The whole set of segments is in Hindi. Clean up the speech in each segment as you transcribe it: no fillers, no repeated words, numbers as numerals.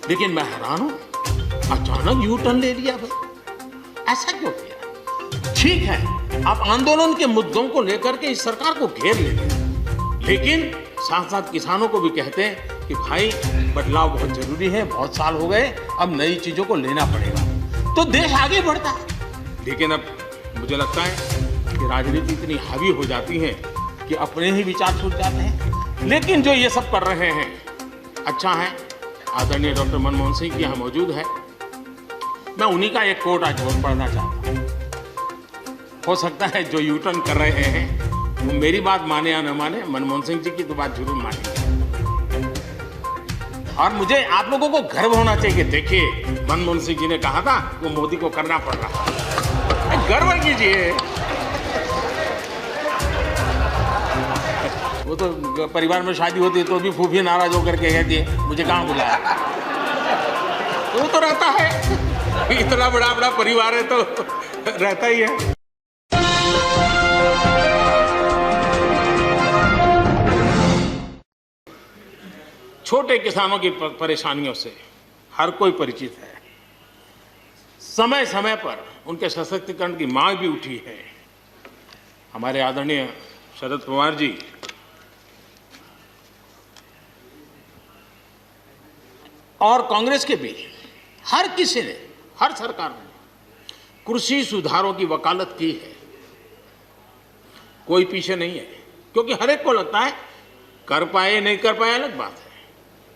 लेकिन मैं हैरान हूं, अचानक यू टर्न ले लिया भाई, ऐसा क्यों किया? ठीक है, आप आंदोलन के मुद्दों को लेकर के इस सरकार को घेर लेते हैं, लेकिन साथ साथ किसानों को भी कहते हैं कि भाई बदलाव बहुत जरूरी है, बहुत साल हो गए, अब नई चीजों को लेना पड़ेगा, तो देश आगे बढ़ता है। लेकिन अब मुझे लगता है कि राजनीति इतनी हावी हो जाती है कि अपने ही विचार छूट जाते हैं। लेकिन जो ये सब कर रहे हैं, अच्छा है, आदरणीय डॉक्टर मनमोहन सिंह जी यहाँ मौजूद है। मैं उन्हीं का एक कोट आज बहुत पढ़ना चाहता हूँ। हो सकता है जो यू टर्न कर रहे हैं वो मेरी बात माने या न माने, मनमोहन सिंह जी की तो बात जरूर मानेंगे। और मुझे आप लोगों को गर्व होना चाहिए। देखिए, मनमोहन सिंह जी ने कहा था वो मोदी को करना पड़ रहा है, गर्व कीजिए। वो तो परिवार में शादी होती है तो भी फूफी नाराज होकर के कहती है मुझे कहाँ बुलाया। वो तो रहता है, इतना बड़ा बड़ा परिवार है तो रहता ही है। छोटे किसानों की परेशानियों से हर कोई परिचित है। समय समय पर उनके सशक्तिकरण की मांग भी उठी है। हमारे आदरणीय शरद पवार जी और कांग्रेस के भी हर किसी ने, हर सरकार ने कृषि सुधारों की वकालत की है। कोई पीछे नहीं है, क्योंकि हर एक को लगता है कर पाए नहीं कर पाए अलग बात है,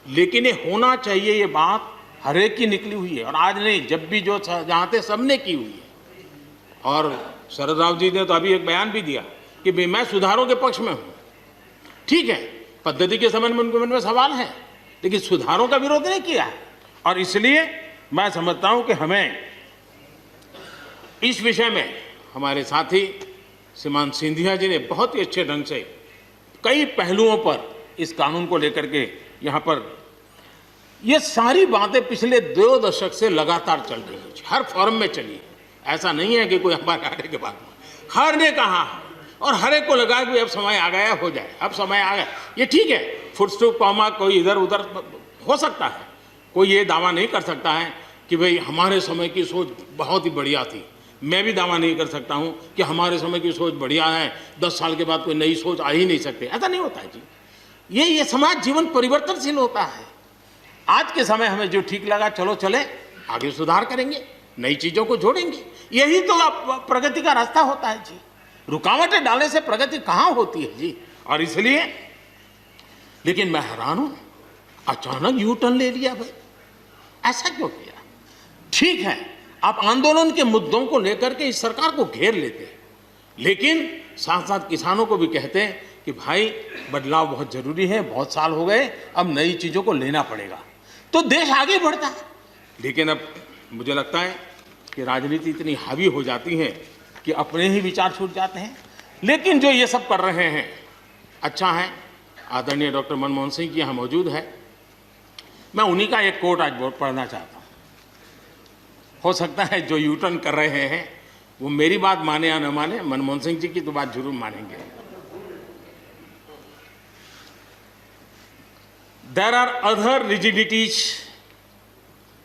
लेकिन ये होना चाहिए, ये बात हर एक की निकली हुई है। और आज नहीं, जब भी जो जहाँ थे सबने की हुई है। और शरद राव जी ने तो अभी एक बयान भी दिया कि भाई मैं सुधारों के पक्ष में हूँ। ठीक है, पद्धति के संबंध में उनके मन में सवाल है, लेकिन सुधारों का विरोध नहीं किया है। और इसलिए मैं समझता हूं कि हमें इस विषय में हमारे साथी श्रीमान सिंधिया जी ने बहुत ही अच्छे ढंग से कई पहलुओं पर इस कानून को लेकर के यहाँ पर ये सारी बातें पिछले 2 दशक से लगातार चल रही है, हर फोरम में चली है। ऐसा नहीं है कि कोई हमारे आने के बाद हर ने कहा और हर एक को लगा कि अब समय आ गया, हो जाए, अब समय आ गया। ये ठीक है, फुट स्टॉप कॉमा कोई इधर उधर हो सकता है, कोई ये दावा नहीं कर सकता है कि भाई हमारे समय की सोच बहुत ही बढ़िया थी। मैं भी दावा नहीं कर सकता हूं कि हमारे समय की सोच बढ़िया है, 10 साल के बाद कोई नई सोच आ ही नहीं सकती। ऐसा नहीं होता है जी। ये समाज जीवन परिवर्तनशील होता है। आज के समय हमें जो ठीक लगा चलो चले, आगे सुधार करेंगे, नई चीज़ों को जोड़ेंगे। यही तो प्रगति का रास्ता होता है जी। रुकावटें डालने से प्रगति कहाँ होती है जी। और इसलिए, लेकिन मैं हैरान हूं, अचानक यू टर्न ले लिया भाई, ऐसा क्यों किया? ठीक है, आप आंदोलन के मुद्दों को लेकर के इस सरकार को घेर लेते हैं, लेकिन साथ साथ किसानों को भी कहते हैं कि भाई बदलाव बहुत जरूरी है, बहुत साल हो गए, अब नई चीजों को लेना पड़ेगा, तो देश आगे बढ़ता है। लेकिन अब मुझे लगता है कि राजनीति इतनी हावी हो जाती है कि अपने ही विचार छूट जाते हैं। लेकिन जो ये सब कर रहे हैं, अच्छा है, आदरणीय डॉक्टर मनमोहन सिंह जी यहाँ मौजूद है। मैं उन्हीं का एक कोट आज बहुत पढ़ना चाहता हूँ। हो सकता है जो यू टर्न कर रहे हैं वो मेरी बात माने या न माने, मनमोहन सिंह जी की तो बात जरूर मानेंगे। There are other rigidities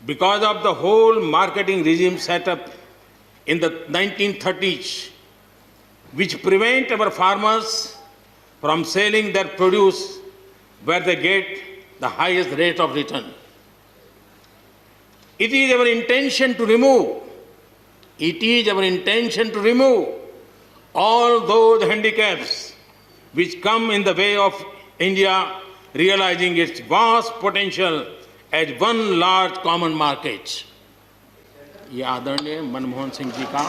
because of the whole marketing regime set up in the 1930s, which prevent our farmers from selling their produce where they get the highest rate of return. It is our intention to remove all those handicaps which come in the way of India realizing its vast potential as one large common market. ये आदरणीय मनमोहन सिंह जी का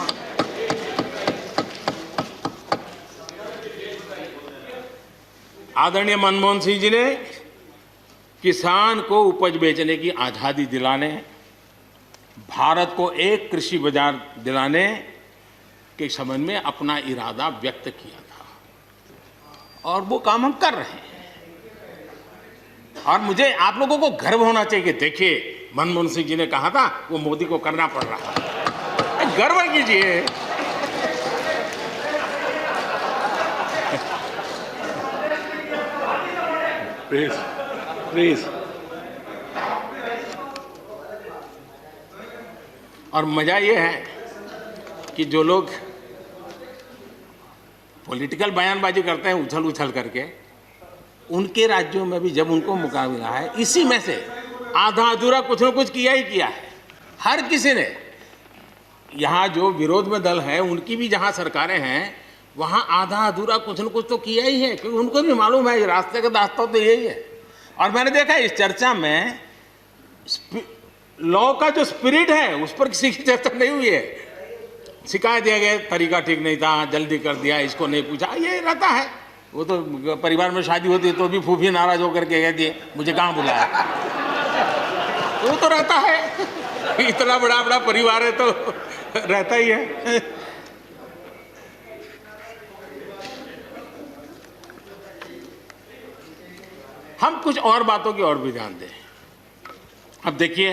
आदरणीय मनमोहन सिंह जी ने किसान को उपज बेचने की आज़ादी दिलाने, भारत को एक कृषि बाजार दिलाने के संबंध में अपना इरादा व्यक्त किया था और वो काम हम कर रहे हैं। और मुझे आप लोगों को गर्व होना चाहिए। देखिए, मनमोहन सिंह जी ने कहा था वो मोदी को करना पड़ रहा है, गर्व कीजिए। प्लीज प्लीज और मजा ये है कि जो लोग पॉलिटिकल बयानबाजी करते हैं उछल उछल करके, उनके राज्यों में भी जब उनको मौका मिला है, इसी में से आधा अधूरा कुछ न कुछ किया ही किया है हर किसी ने। यहाँ जो विरोध में दल है उनकी भी जहाँ सरकारें हैं वहाँ आधा अधूरा कुछ न कुछ तो किया ही है, क्योंकि उनको भी मालूम है रास्ते का रास्ता तो यही है। और मैंने देखा इस चर्चा में लॉ का जो स्पिरिट है उस पर किसी की चर्चा नहीं हुई है। सिखा दिया गया तरीका ठीक नहीं था, जल्दी कर दिया, इसको नहीं पूछा, ये रहता है। वो तो परिवार में शादी होती है तो भी फूफी नाराज होकर के कहती है मुझे कहाँ बुलाया, वो तो रहता है। इतना बड़ा बड़ा परिवार है तो रहता ही है। हम कुछ और बातों की ओर भी ध्यान दें। अब देखिए,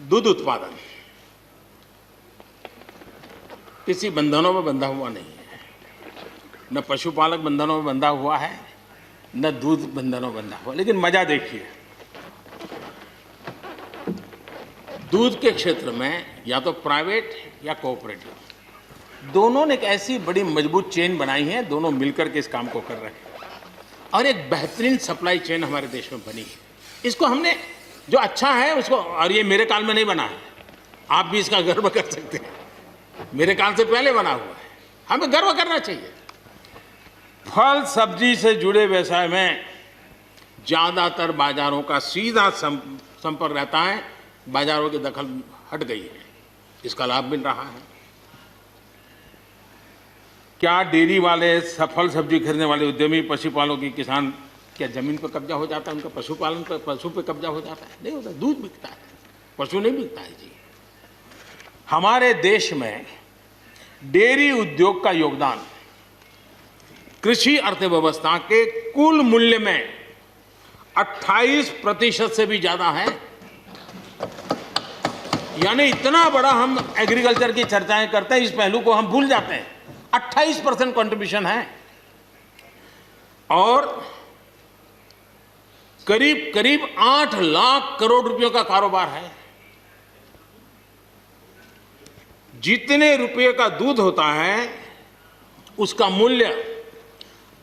दूध उत्पादन किसी बंधनों में बंधा हुआ नहीं है, न पशुपालक बंधनों में बंधा हुआ है, न दूध बंधनों में बंधा हुआ। लेकिन मजा देखिए, दूध के क्षेत्र में या तो प्राइवेट या कोऑपरेटिव दोनों ने एक ऐसी बड़ी मजबूत चेन बनाई है, दोनों मिलकर के इस काम को कर रहे हैं और एक बेहतरीन सप्लाई चेन हमारे देश में बनी है। इसको हमने जो अच्छा है उसको, और ये मेरे काल में नहीं बना है, आप भी इसका गर्व कर सकते हैं, मेरे काल से पहले बना हुआ है, हमें गर्व करना चाहिए। फल सब्जी से जुड़े व्यवसाय में ज़्यादातर बाजारों का सीधा संपर्क रहता है, बाजारों की दखल हट गई है, इसका लाभ मिल रहा है। क्या डेयरी वाले, फल सब्जी खरीदने वाले उद्यमी, पशुपालकों की किसान, क्या जमीन पर कब्जा हो जाता है उनका, पशुपालन पर, पशु पे कब्जा हो जाता है? नहीं होता, दूध बिकता है, पशु नहीं बिकता है जी। हमारे देश में डेयरी उद्योग का योगदान कृषि अर्थव्यवस्था के कुल मूल्य में 28% से भी ज्यादा है। यानी इतना बड़ा हम एग्रीकल्चर की चर्चाएं करते हैं, इस पहलू को हम भूल जाते हैं। 28% कंट्रीब्यूशन है और करीब करीब 8 लाख करोड़ रुपयों का कारोबार है। जितने रुपये का दूध होता है उसका मूल्य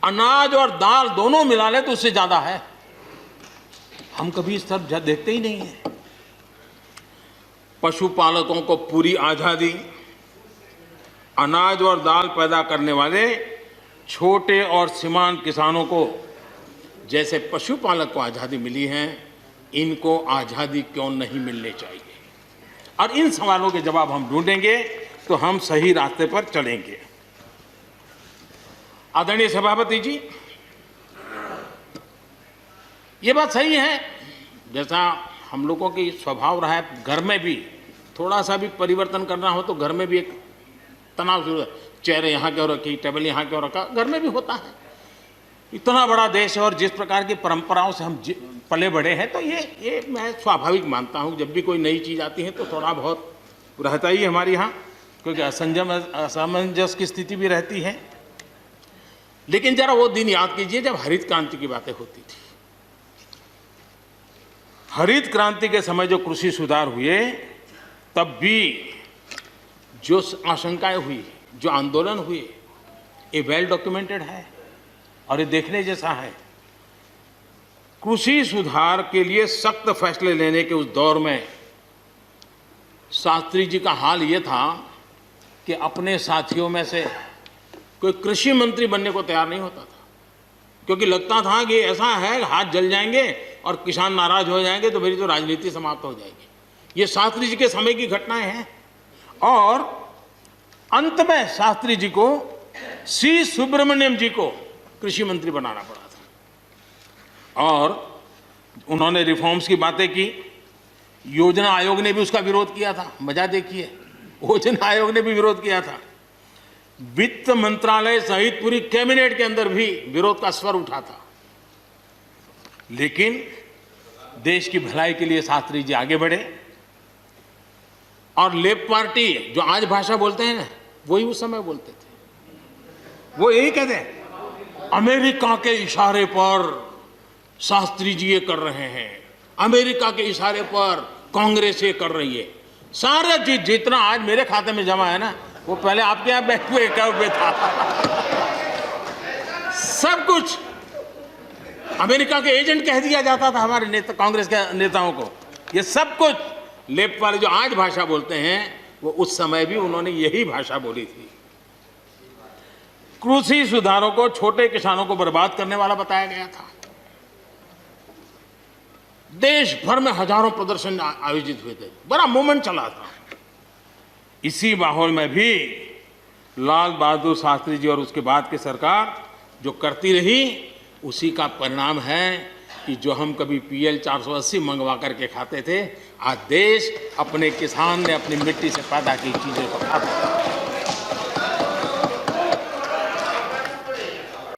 अनाज और दाल दोनों मिला ले तो उससे ज्यादा है। हम कभी इस तरफ देखते ही नहीं है। पशुपालकों को पूरी आजादी, अनाज और दाल पैदा करने वाले छोटे और सीमांत किसानों को जैसे पशुपालक को आज़ादी मिली है, इनको आज़ादी क्यों नहीं मिलनी चाहिए? और इन सवालों के जवाब हम ढूंढेंगे तो हम सही रास्ते पर चलेंगे। आदरणीय सभापति जी, ये बात सही है, जैसा हम लोगों की स्वभाव रहा है, घर में भी थोड़ा सा भी परिवर्तन करना हो तो घर में भी एक तनाव शुरू है। चेयर यहाँ क्यों रखी, टेबल यहाँ क्यों रखा, घर में भी होता है। इतना बड़ा देश है और जिस प्रकार की परंपराओं से हम पले बढ़े हैं, तो ये मैं स्वाभाविक मानता हूँ। जब भी कोई नई चीज़ आती है तो थोड़ा बहुत रहता ही हमारे यहाँ, क्योंकि असमंजस की स्थिति भी रहती है। लेकिन जरा वो दिन याद कीजिए जब हरित क्रांति की बातें होती थी। हरित क्रांति के समय जो कृषि सुधार हुए, तब भी जो आशंकाएं हुई, जो आंदोलन हुए, ये वेल डॉक्यूमेंटेड है और ये देखने जैसा है। कृषि सुधार के लिए सख्त फैसले लेने के उस दौर में शास्त्री जी का हाल ये था कि अपने साथियों में से कोई कृषि मंत्री बनने को तैयार नहीं होता था, क्योंकि लगता था कि ऐसा है हाथ जल जाएंगे और किसान नाराज हो जाएंगे तो मेरी तो राजनीति समाप्त हो जाएगी। ये शास्त्री जी के समय की घटनाएं हैं। और अंत में शास्त्री जी को सी सुब्रमण्यम जी को कृषि मंत्री बनाना पड़ा था और उन्होंने रिफॉर्म्स की बातें की। योजना आयोग ने भी उसका विरोध किया था। मजा देखिए, योजना आयोग ने भी विरोध किया था। वित्त मंत्रालय सहित पूरी कैबिनेट के अंदर भी विरोध का स्वर उठा था। लेकिन देश की भलाई के लिए शास्त्री जी आगे बढ़े और लेफ्ट पार्टी जो आज भाषा बोलते हैं ना, वही उस समय बोलते थे। वो यही कहते हैं, अमेरिका के इशारे पर शास्त्री जी ये कर रहे हैं, अमेरिका के इशारे पर कांग्रेस ये कर रही है। सारा चीज जितना आज मेरे खाते में जमा है ना, वो पहले आपके यहाँ बैंक में अकाउंट में था। सब कुछ अमेरिका के एजेंट कह दिया जाता था हमारे नेता, कांग्रेस के नेताओं को। ये सब कुछ लेफ्ट वाले जो आज भाषा बोलते हैं, वो उस समय भी उन्होंने यही भाषा बोली थी। कृषि सुधारों को छोटे किसानों को बर्बाद करने वाला बताया गया था। देश भर में हजारों प्रदर्शन आयोजित हुए थे, बड़ा मूवमेंट चला था। इसी माहौल में भी लाल बहादुर शास्त्री जी और उसके बाद की सरकार जो करती रही, उसी का परिणाम है कि जो हम कभी PL 480 मंगवा करके खाते थे, आज देश अपने किसान ने अपनी मिट्टी से पैदा की चीजों को खाता है।